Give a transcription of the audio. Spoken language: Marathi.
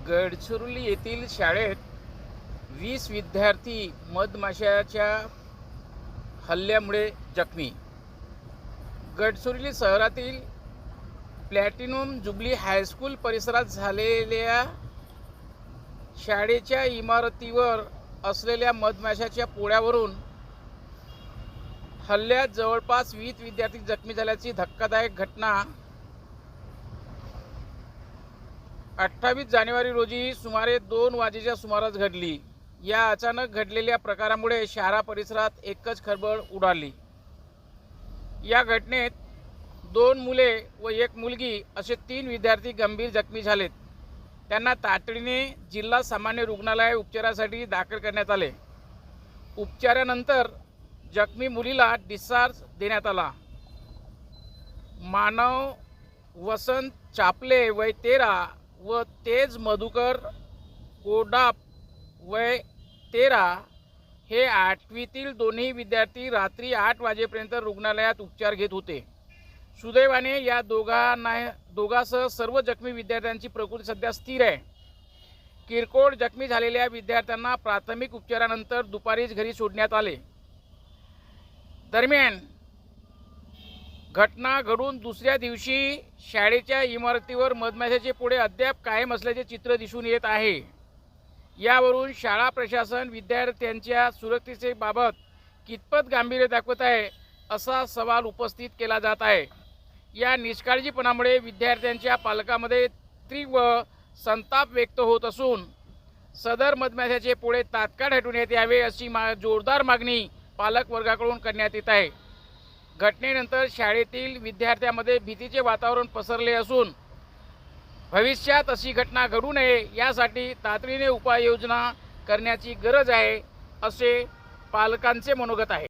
गडचिरोली येथील शाळेत 20 विद्यार्थी मधमाशाच्या हल्ल्यामुळे जखमी। गडचिरोली शहरातील प्लॅटिनम जुबली हायस्कूल परिसरात झालेल्या शाळेच्या इमारतीवर असलेल्या मधमाशाच्या पोळ्यावरून हल्ल्यात जवळपास 20 विद्यार्थी जखमी झाल्याची धक्कादायक घटना 28 जानेवारी रोजी सुमारे 2 वाजेच्या सुमारास घडली। या अचानक घडलेल्या प्रकारामुळे शहरा परिसरात एकच खळबळ उडाली। या घटनेत 2 मुले व 1 मुलगी असे 3 विद्यार्थी गंभीर जखमी झालेत। त्यांना तातडीने जिल्हा सामान्य रुग्णालय उपचारासाठी दाखल करण्यात आले। उपचारानंतर जखमी मुलीला डिस्चार्ज देण्यात आला। मानव वसंत चापले वय 13 व तेज मधुकर कोडाप वय 13 हे 8वीतील दोन्ही विद्यार्थी रात्री 8 वाजेपर्यंत रुग्णालयात उपचार घेत होते। सुदैवाने या दोघांसह सर्व जखमी विद्यार्थ्यांची प्रकृती सध्या स्थिर आहे। किरकोळ जखमी झालेल्या विद्यार्थ्यांना प्राथमिक उपचारानंतर दुपारीच घरी सोडण्यात आले। दरम्यान घटना घडून दुसऱ्या दिवशी शाळेच्या इमारतीवर मधमाशाचे पोळे अद्याप कायम असल्याचे चित्र दिसून येत आहे। यावरून शाळा प्रशासन विद्यार्थ्यांच्या सुरक्षिततेबाबत कितपत गांभीर्य दाखवत आहे असा सवाल उपस्थित केला जात आहे। या निष्काळजीपणामुळे विद्यार्थ्यांच्या पालकांमध्ये तीव्र संताप व्यक्त होत असून सदर मधमाशाचे पोळे तात्काळ हटवण्यात यावे अशी जोरदार मागणी पालक वर्गाकडून करण्यात येत आहे। घटनेनंतर शाळेतील विद्यार्थ्यांमध्ये भीतीचे वातावरण पसरले असून भविष्यात अशी घटना घडू नये यासाठी तातडीने उपाययोजना करण्याची गरज आहे असे पालकांचे मनोगत आहे।